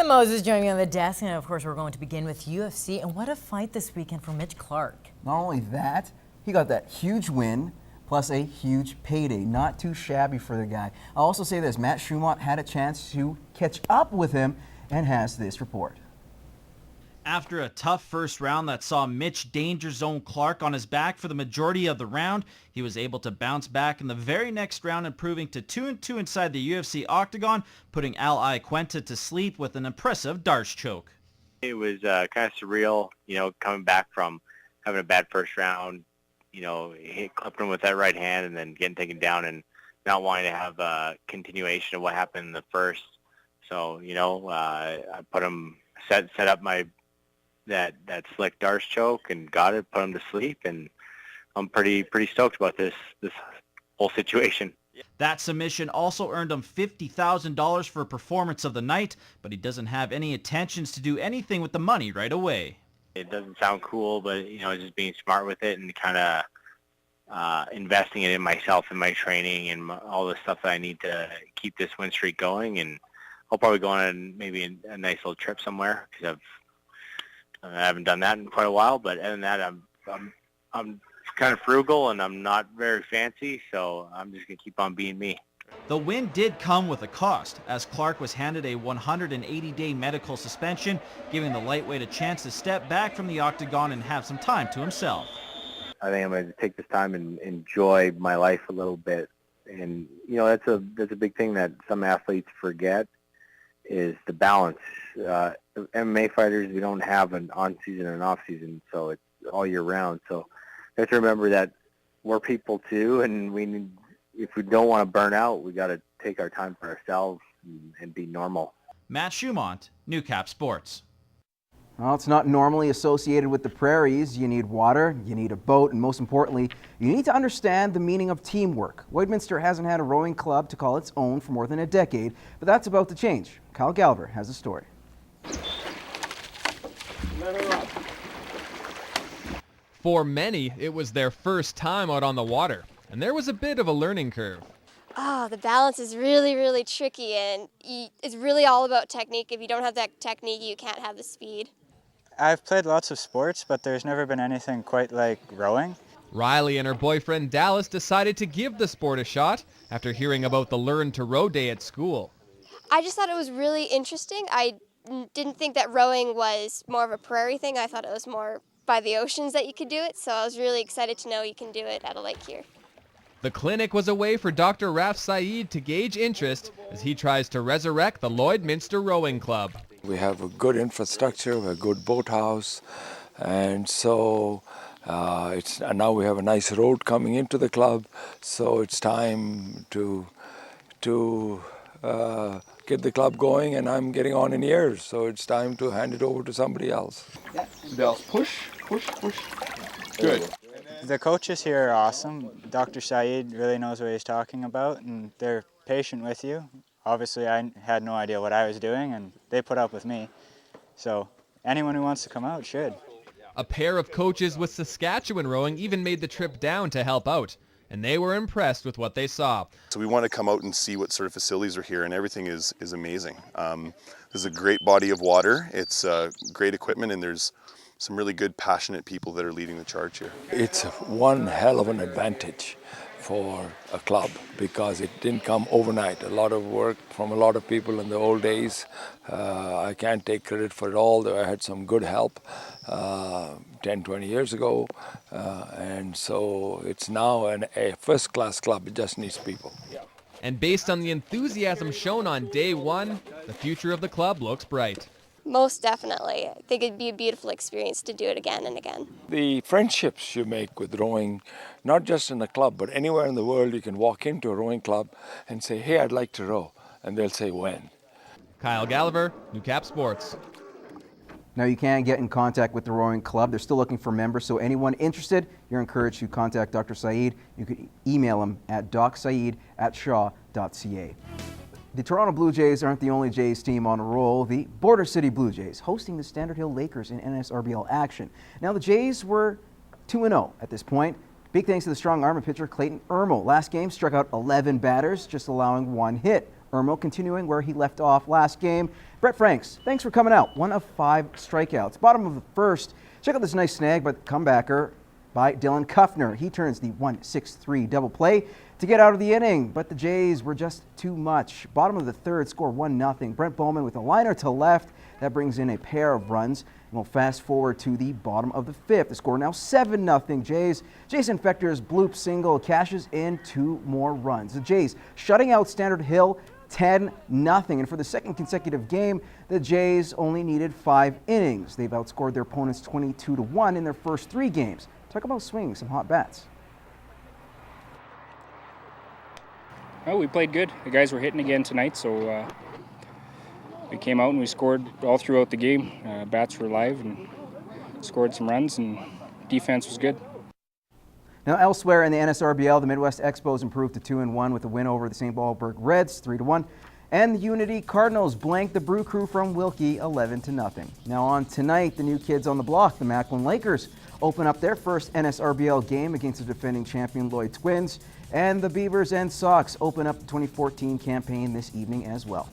And Moses joining me on the desk, and of course we're going to begin with UFC, and what a fight this weekend for Mitch Clarke. Not only that, he got that huge win, plus a huge payday. Not too shabby for the guy. I'll also say this, Matt Schumont had a chance to catch up with him and has this report. After a tough first round that saw Mitch Danger Zone Clarke on his back for the majority of the round, he was able to bounce back in the very next round, improving to 2-2 inside the UFC octagon, putting Al Iaquinta to sleep with an impressive darce choke. It was kind of surreal, coming back from having a bad first round, clipping him with that right hand and then getting taken down and not wanting to have a continuation of what happened in the first. So, I put him, set up that slick darce choke and got it, put him to sleep, and I'm pretty stoked about this whole situation. That submission also earned him $50,000 for performance of the night, but he doesn't have any intentions to do anything with the money right away. It doesn't sound cool, but just being smart with it and kind of investing it in myself and my training and all the stuff that I need to keep this win streak going. And I'll probably go on maybe a nice little trip somewhere because I haven't done that in quite a while. But other than that, I'm kind of frugal and I'm not very fancy, so I'm just gonna keep on being me. The win did come with a cost, as Clarke was handed a 180-day medical suspension, giving the lightweight a chance to step back from the octagon and have some time to himself. I think I'm going to take this time and enjoy my life a little bit. And, that's a big thing that some athletes forget is the balance. MMA fighters, we don't have an on-season and an off-season, so it's all year round. So we have to remember that we're people too, and if we don't want to burn out, we got to take our time for ourselves and be normal. Matt Schumont, Newcap Sports. Well, it's not normally associated with the prairies. You need water, you need a boat, and most importantly, you need to understand the meaning of teamwork. Lloydminster hasn't had a rowing club to call its own for more than a decade, but that's about to change. Kyle Gallagher has a story. For many, it was their first time out on the water, and there was a bit of a learning curve. The balance is really, really tricky, and it's really all about technique. If you don't have that technique, you can't have the speed. I've played lots of sports, but there's never been anything quite like rowing. Rylee and her boyfriend Dallas decided to give the sport a shot after hearing about the Learn to Row Day at school. I just thought it was really interesting. I didn't think that rowing was more of a prairie thing. I thought it was more by the oceans that you could do it, so I was really excited to know you can do it at a lake here. The clinic was a way for Dr. Raff Sayeed to gauge interest as he tries to resurrect the Lloydminster Rowing Club. We have a good infrastructure, we have a good boathouse, and so now we have a nice road coming into the club, so it's time to get the club going, and I'm getting on in years, so it's time to hand it over to somebody else. Yeah, bells, push. Good. The coaches here are awesome. Dr. Sayeed really knows what he's talking about, and they're patient with you. Obviously, I had no idea what I was doing, and they put up with me. So anyone who wants to come out should. A pair of coaches with Saskatchewan Rowing even made the trip down to help out, and they were impressed with what they saw. So we want to come out and see what sort of facilities are here, and everything is amazing. There's a great body of water, it's great equipment, and there's some really good, passionate people that are leading the charge here. It's one hell of an advantage for a club because it didn't come overnight. A lot of work from a lot of people in the old days. I can't take credit for it all, though I had some good help 10, 20 years ago. And so it's now a first-class club. It just needs people. And based on the enthusiasm shown on day one, the future of the club looks bright. Most definitely. I think it'd be a beautiful experience to do it again and again. The friendships you make with rowing, not just in a club, but anywhere in the world, you can walk into a rowing club and say, hey, I'd like to row. And they'll say, when? Kyle Gallagher, Newcap Sports. Now you can get in contact with the rowing club. They're still looking for members, so anyone interested, you're encouraged to contact Dr. Sayeed. You can email him at docsayeed@shaw.ca. The Toronto Blue Jays aren't the only Jays team on a roll. The Border City Blue Jays hosting the Standard Hill Lakers in NSRBL action. Now the Jays were 2-0 at this point. Big thanks to the strong arm of pitcher Clayton Ermo. Last game struck out 11 batters, just allowing one hit. Irmo continuing where he left off last game. Brett Franks, thanks for coming out. 1 of 5 strikeouts. Bottom of the first, check out this nice snag by the comebacker by Dylan Kuffner. He turns the 1-6-3 double play to get out of the inning, but the Jays were just too much. Bottom of the third, score 1-0. Brent Bowman with a liner to left. That brings in a pair of runs. And we'll fast forward to the bottom of the fifth. The score now 7-0 Jays. Jason Fechter's bloop single cashes in 2 more runs. The Jays shutting out Standard Hill 10-0. And for the second consecutive game, the Jays only needed 5 innings. They've outscored their opponents 22-1 in their first 3 games. Talk about swinging some hot bats. Oh, we played good. The guys were hitting again tonight, so we came out and we scored all throughout the game. Bats were alive and scored some runs, and defense was good. Now elsewhere in the NSRBL, the Midwest Expos improved to 2-1 with a win over the St. Paulburg Reds 3-1. And the Unity Cardinals blanked the Brew Crew from Wilkie 11-0. Now on tonight, the new kids on the block, the Macklin Lakers, open up their first NSRBL game against the defending champion Lloyd Twins. And the Beavers and Sox open up the 2014 campaign this evening as well.